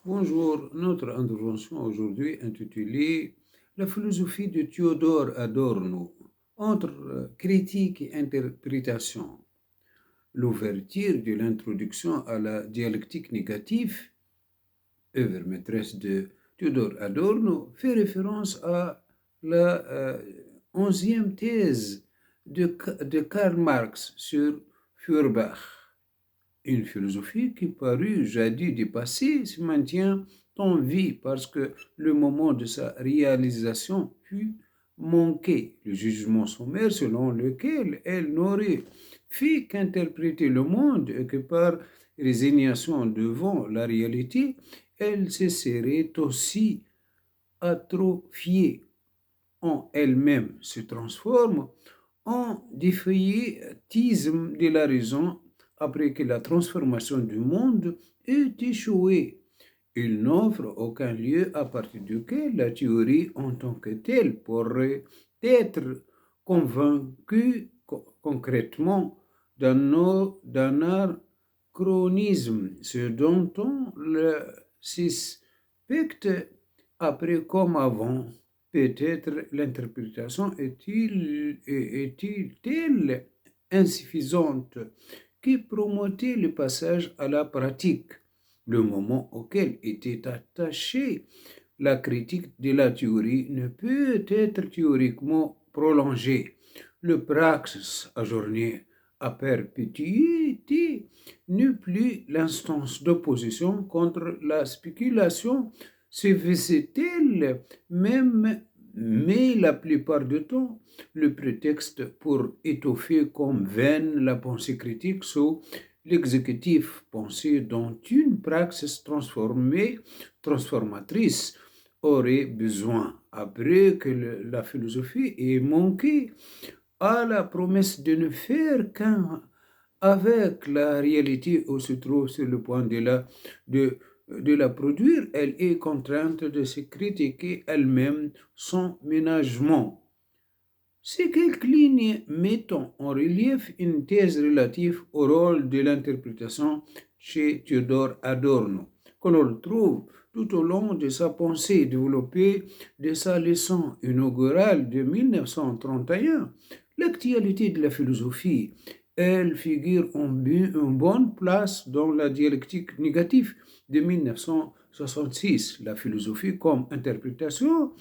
Bonjour, notre intervention aujourd'hui intitulée La philosophie de Théodore Adorno entre critique et interprétation. L'ouverture de l'introduction à la dialectique négative, œuvre maîtresse de Théodore Adorno, fait référence à la 11e thèse de Karl Marx sur Feuerbach. Une philosophie qui parut jadis dépassée se maintient en vie parce que le moment de sa réalisation fut manqué. Le jugement sommaire selon lequel elle n'aurait fait qu'interpréter le monde et que par résignation devant la réalité, elle se serait aussi atrophiée en elle-même, se transforme en défaitisme de la raison après que la transformation du monde ait échoué. Il n'offre aucun lieu à partir duquel la théorie en tant que telle pourrait être convaincue concrètement d'un anachronisme, ce dont on le suspecte après comme avant. Peut-être l'interprétation est-il insuffisante qui promotait le passage à la pratique, le moment auquel était attachée la critique de la théorie ne peut être théoriquement prolongé. Le praxis ajourné à perpétuité n'est plus l'instance d'opposition contre la spéculation se faisait-elle même, mais la plupart du temps, le prétexte pour étoffer comme vaine la pensée critique sous l'exécutif pensée dont une praxis transformatrice aurait besoin après que la philosophie ait manqué à la promesse de ne faire qu'un avec la réalité où se trouve sur le point de la produire, elle est contrainte de se critiquer elle-même sans ménagement. Ces quelques lignes mettent en relief une thèse relative au rôle de l'interprétation chez Théodore Adorno, que l'on trouve tout au long de sa pensée développée de sa leçon inaugurale de 1931. L'actualité de la philosophie, elle figure en bonne place dans la dialectique négative de 1966. La philosophie comme interprétation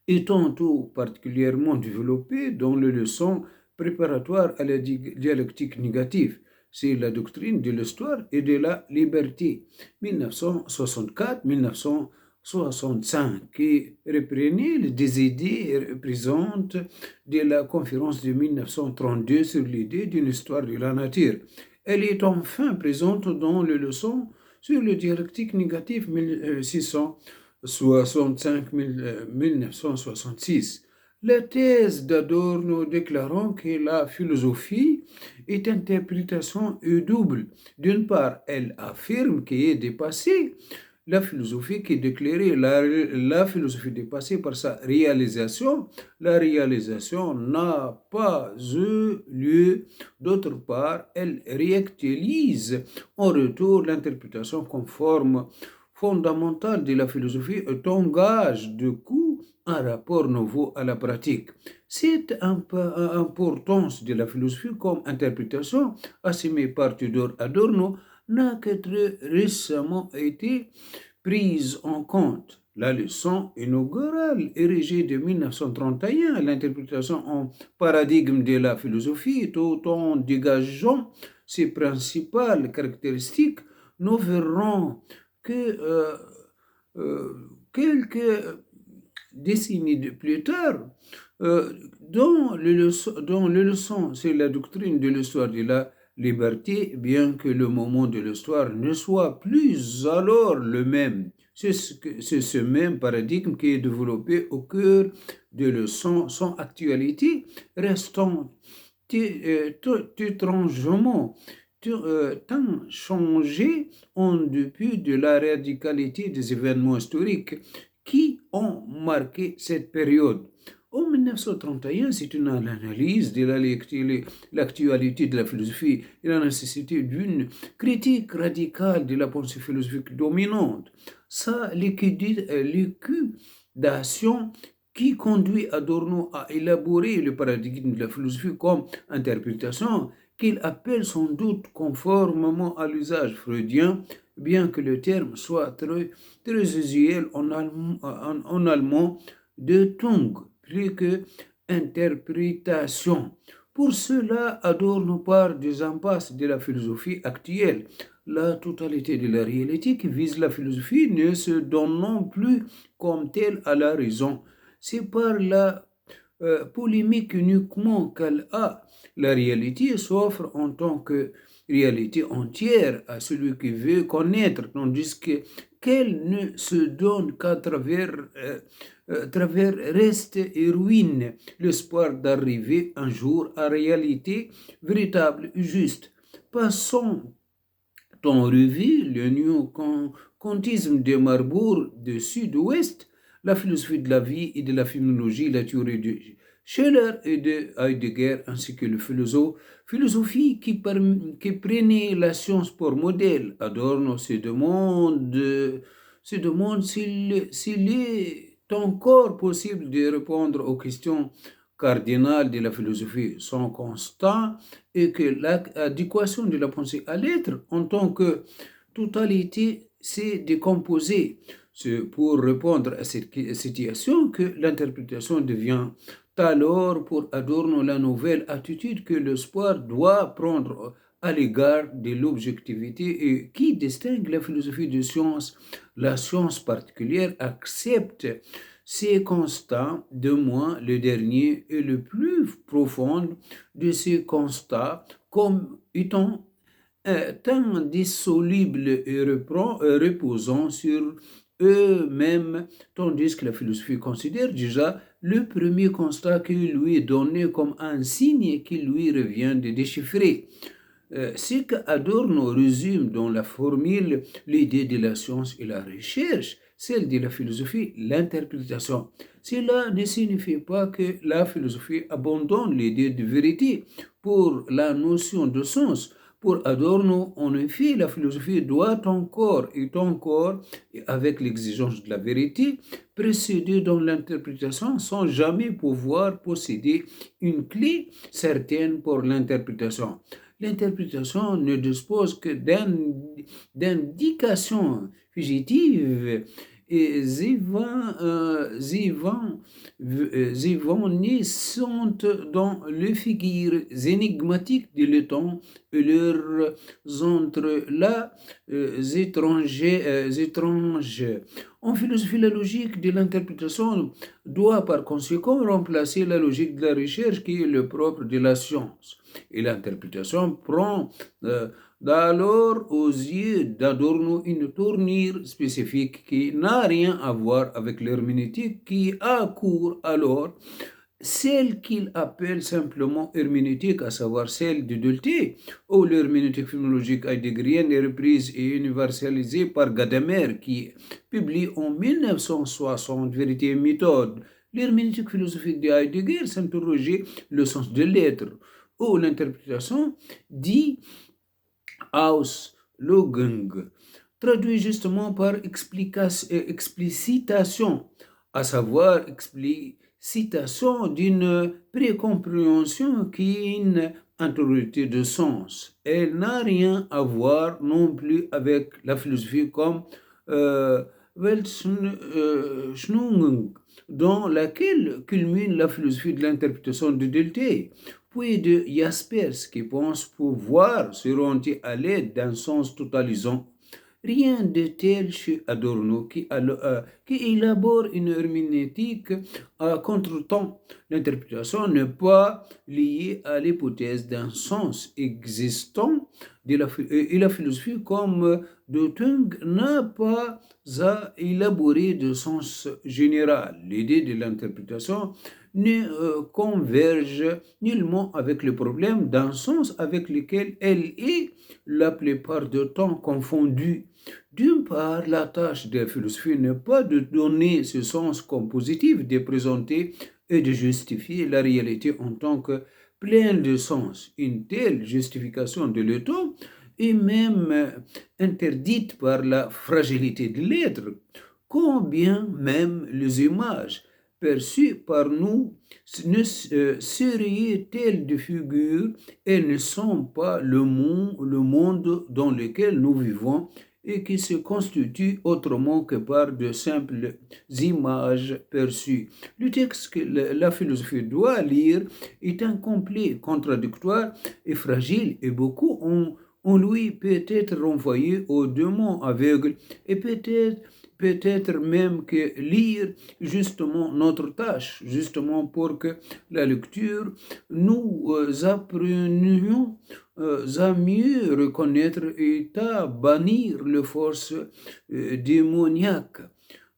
étant tout particulièrement développée dans les leçons préparatoires à la dialectique négative. C'est la doctrine de l'histoire et de la liberté, 1964-1965, qui reprenait les idées présentes de la conférence de 1932 sur l'idée d'une histoire de la nature. Elle est enfin présente dans les leçons sur la dialectique négative 1665-1966. La thèse d'Adorno déclarant que la philosophie est interprétation double. D'une part, elle affirme qu'elle est dépassée. La philosophie qui est déclarée, la philosophie dépassée par sa réalisation, la réalisation n'a pas eu lieu. D'autre part, elle réactualise en retour l'interprétation conforme fondamentale de la philosophie est un gage de coup, un rapport nouveau à la pratique. Cette importance de la philosophie comme interprétation assumée par Tudor Adorno n'a que très récemment été prise en compte. La leçon inaugurale érigée de 1931, l'interprétation en paradigme de la philosophie, tout en dégageant ses principales caractéristiques, nous verrons que quelques décennies plus tard, dans le leçon sur la doctrine de l'histoire de la liberté, bien que le moment de l'histoire ne soit plus alors le même. C'est ce même paradigme qui est développé au cœur de leçons sans actualité, restant étrangement tant changé en dépit de la radicalité des événements historiques qui ont marqué cette période. En 1931, c'est une analyse de l'actualité de la philosophie et la nécessité d'une critique radicale de la pensée philosophique dominante. Ça, l'élucidation qui conduit Adorno à élaborer le paradigme de la philosophie comme interprétation qu'il appelle sans doute conformément à l'usage freudien, bien que le terme soit très usuel en allemand de Tung, plus que interprétation. Pour cela, Adorno part des impasses de la philosophie actuelle. La totalité de la réalité qui vise la philosophie ne se donne non plus comme telle à la raison. C'est par la polémique uniquement qu'elle a. La réalité s'offre en tant que réalité entière à celui qui veut connaître, tandis qu'elle ne se donne qu'à travers reste et ruine, l'espoir d'arriver un jour à réalité véritable et juste. Passons en revue le néo-kantisme de Marbourg de sud-ouest, la philosophie de la vie et de la phénoménologie, la théorie de Schiller et de Heidegger, ainsi que le philosophie qui prenait la science pour modèle. Adorno se demande s'il est encore possible de répondre aux questions cardinales de la philosophie. Son constat est que l'adéquation de la pensée à l'être en tant que totalité s'est décomposée. C'est pour répondre à cette situation que l'interprétation devient alors pour Adorno la nouvelle attitude que l'espoir doit prendre à l'égard de l'objectivité et qui distingue la philosophie de science. La science particulière accepte ces constats, de moins le dernier et le plus profond de ces constats comme étant indissolubles et reposant sur eux-mêmes, tandis que la philosophie considère déjà le premier constat qui lui est donné comme un signe qu'il lui revient de déchiffrer. C'est qu'Adorno résume dans la formule l'idée de la science et la recherche, celle de la philosophie, l'interprétation. Cela ne signifie pas que la philosophie abandonne l'idée de vérité pour la notion de sens. Pour Adorno, en effet, la philosophie doit encore, avec l'exigence de la vérité, précéder dans l'interprétation sans jamais pouvoir posséder une clé certaine pour l'interprétation. L'interprétation ne dispose que d'indications fugitives et évanescentes dans les figures énigmatiques de l'étang et leurs entrelacs étranges. En philosophie, la logique de l'interprétation doit par conséquent remplacer la logique de la recherche qui est le propre de la science. Et l'interprétation prend alors aux yeux d'Adorno une tournure spécifique qui n'a rien à voir avec l'herméneutique qui a cours alors, celle qu'il appelle simplement herméneutique, à savoir celle de Dulce, ou l'herméneutique phénoménologique heideggerienne est reprise et universalisée par Gadamer qui publie en 1960 Vérité et méthode. L'herméneutique philosophique de Heidegger s'interrogeait le sens de l'être, ou l'interprétation dit Auslegung, traduit justement par explicitation, à savoir explicitation d'une précompréhension qui est une intériorité de sens. Elle n'a rien à voir non plus avec la philosophie comme Weltanschauung, dans laquelle culmine la philosophie de l'interprétation de Dulce, puis de Jaspers qui pense pouvoir se rendre à l'aide d'un sens totalisant. Rien de tel chez Adorno qui élabore une herméneutique à contre-temps. L'interprétation n'est pas liée à l'hypothèse d'un sens existant et la philosophie comme de Tung n'a pas à élaborer de sens général. L'idée de l'interprétation ne converge nullement avec le problème d'un sens avec lequel elle est la plupart du temps confondue. D'une part, la tâche de la philosophie n'est pas de donner ce sens comme positif, de présenter et de justifier la réalité en tant que pleine de sens. Une telle justification de l'auto est même interdite par la fragilité de l'être, combien même les images perçues par nous ne seraient-elles de figure et ne sont pas le monde dans lequel nous vivons et qui se constitue autrement que par de simples images perçues. Le texte que la philosophie doit lire est incomplet, contradictoire et fragile, et beaucoup ont lui peut être renvoyé au démon aveugle et peut-être même que lire justement notre tâche, justement pour que la lecture nous apprenions à mieux reconnaître et à bannir les forces démoniaques.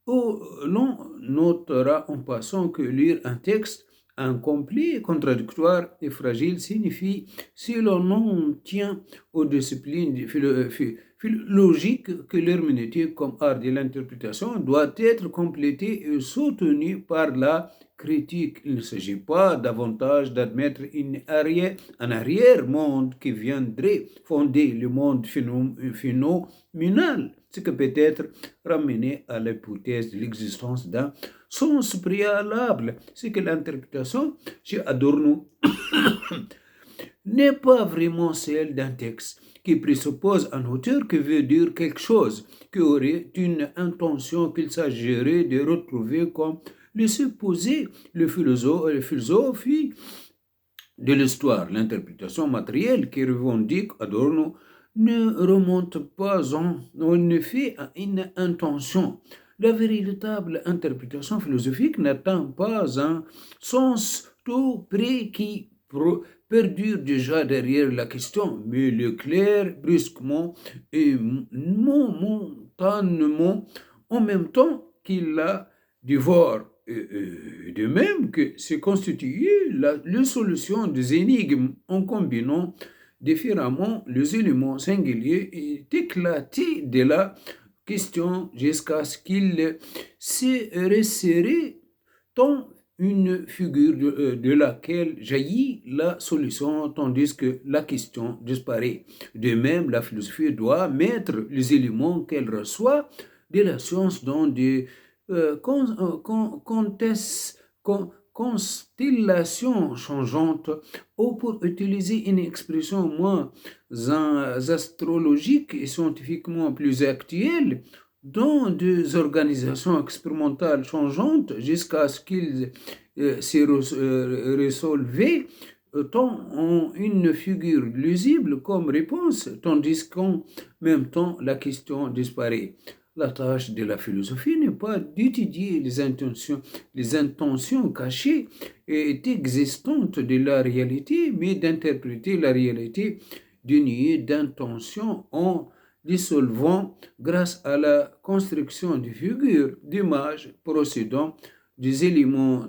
L'on notera en passant que lire un texte incomplet, contradictoire et fragile signifie, si l'on en tient aux disciplines logiques, que l'herméneutique comme art de l'interprétation doit être complétée et soutenue par la critique. Il ne s'agit pas davantage d'admettre un arrière-monde qui viendrait fonder le monde phénoménal, ce que peut être ramené à l'hypothèse de l'existence d'un sens préalable. C'est que l'interprétation chez Adorno n'est pas vraiment celle d'un texte qui présuppose un auteur qui veut dire quelque chose, qui aurait une intention qu'il s'agirait de retrouver comme le supposé le philosophie de l'histoire. L'interprétation matérielle qui revendique Adorno ne remonte pas en effet à une intention. La véritable interprétation philosophique n'atteint pas un sens tout près qui perdure déjà derrière la question, mais l'éclaire brusquement et momentanément en même temps qu'il la dévore. De même que c'est constitué la solution des énigmes en combinant différemment les éléments singuliers et éclatés de la question jusqu'à ce qu'il se resserre tant une figure de laquelle jaillit la solution tandis que la question disparaît. De même, la philosophie doit mettre les éléments qu'elle reçoit de la science dans des constellations changeantes, ou pour utiliser une expression moins astrologique et scientifiquement plus actuelle, dans des organisations expérimentales changeantes jusqu'à ce qu'ils se résolvent tant en une figure lisible comme réponse, tandis qu'en même temps la question disparaît. La tâche de la philosophie n'est pas d'étudier les intentions cachées et existantes de la réalité, mais d'interpréter la réalité dénuée d'intention en dissolvant grâce à la construction de figures, d'images, procédant des éléments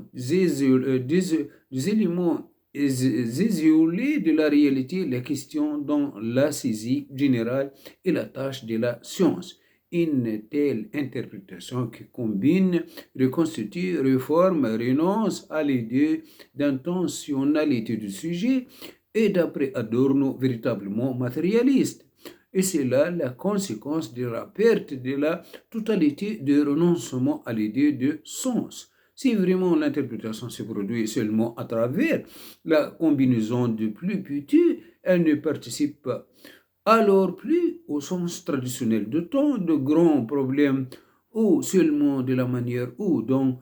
isolés de la réalité, la question dans la saisie générale et la tâche de la science. Une telle interprétation qui combine, reconstitue, réforme, renonce à l'idée d'intentionnalité du sujet est, d'après Adorno, véritablement matérialiste. Et c'est là la conséquence de la perte de la totalité du renoncement à l'idée de sens. Si vraiment l'interprétation se produit seulement à travers la combinaison de plus petits, elle ne participe pas alors plus au sens traditionnel de temps de grands problèmes ou seulement de la manière où, dans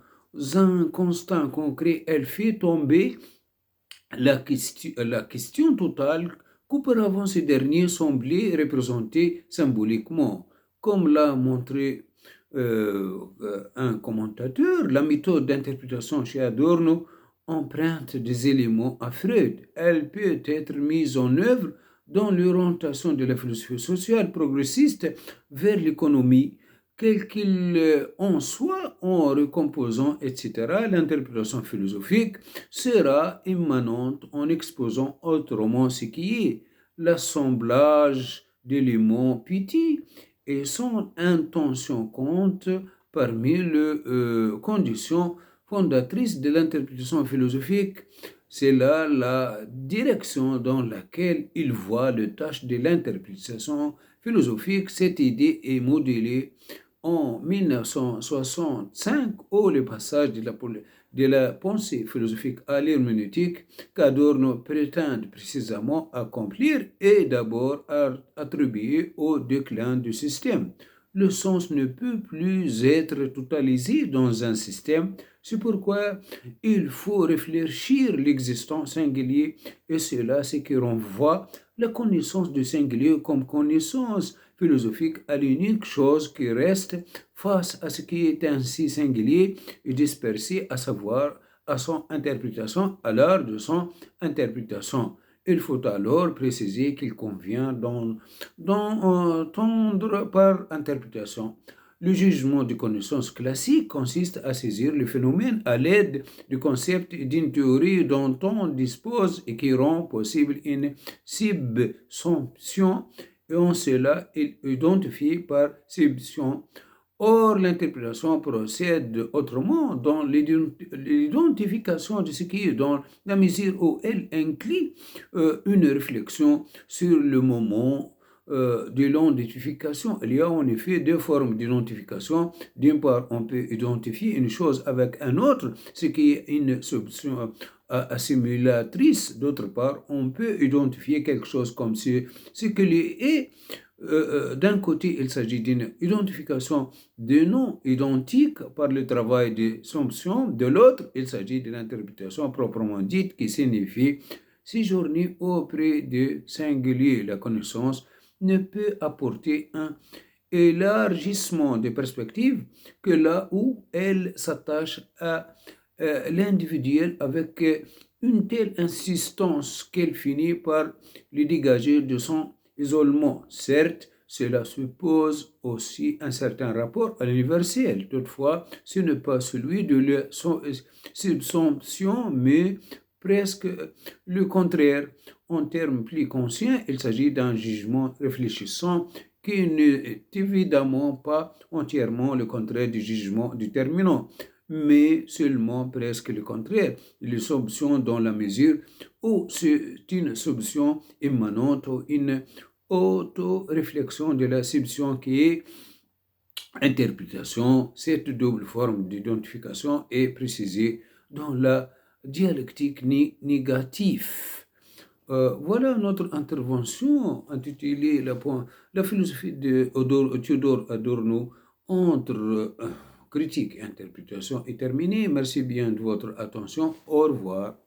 un constat concret, elle fait tomber la question totale qu'auparavant ces derniers semblaient représenter symboliquement. Comme l'a montré un commentateur, la méthode d'interprétation chez Adorno emprunte des éléments à Freud. Elle peut être mise en œuvre dans l'orientation de la philosophie sociale progressiste vers l'économie, quel qu'il en soit, en recomposant, etc., l'interprétation philosophique sera immanente en exposant autrement ce qui est l'assemblage d'éléments petits et son intention compte parmi les conditions fondatrice de l'interprétation philosophique. C'est là la direction dans laquelle il voit le tâche de l'interprétation philosophique. Cette idée est modélée en 1965 où le passage de la pensée philosophique à l'herméneutique qu'Adorno prétend précisément accomplir est d'abord attribué au déclin du système. Le sens ne peut plus être totalisé dans un système, c'est pourquoi il faut réfléchir l'existence singulier et cela c'est qui renvoie la connaissance du singulier comme connaissance philosophique à l'unique chose qui reste face à ce qui est ainsi singulier et dispersé, à savoir à son interprétation, à l'heure de son interprétation. Il faut alors préciser qu'il convient d'entendre par interprétation. Le jugement de connaissance classique consiste à saisir le phénomène à l'aide du concept d'une théorie dont on dispose et qui rend possible une subsumption et en cela est identifié par subsumption. Or, l'interprétation procède autrement dans l'identification de ce qui est dans la mesure où elle inclut une réflexion sur le moment de l'identification. Il y a en effet deux formes d'identification. D'une part, on peut identifier une chose avec un autre, ce qui est une solution assimilatrice. D'autre part, on peut identifier quelque chose comme ce qu'il est. D'un côté, il s'agit d'une identification de noms identiques par le travail de somption. De l'autre, il s'agit d'une interprétation proprement dite qui signifie séjourner auprès de singulier. La connaissance ne peut apporter un élargissement de perspective que là où elle s'attache à l'individuel avec une telle insistance qu'elle finit par le dégager de son isolement. Certes, cela suppose aussi un certain rapport à l'universel. Toutefois, ce n'est pas celui de la subsumption, mais presque le contraire. En termes plus conscients, il s'agit d'un jugement réfléchissant qui n'est évidemment pas entièrement le contraire du jugement déterminant, mais seulement presque le contraire. Les solutions dans la mesure où c'est une solution immanente ou une auto-réflexion de la solution qui est interprétation. Cette double forme d'identification est précisée dans la dialectique négative. Voilà notre intervention intitulée la philosophie de Théodore Adorno entre critique et interprétation est terminée. Merci bien de votre attention. Au revoir.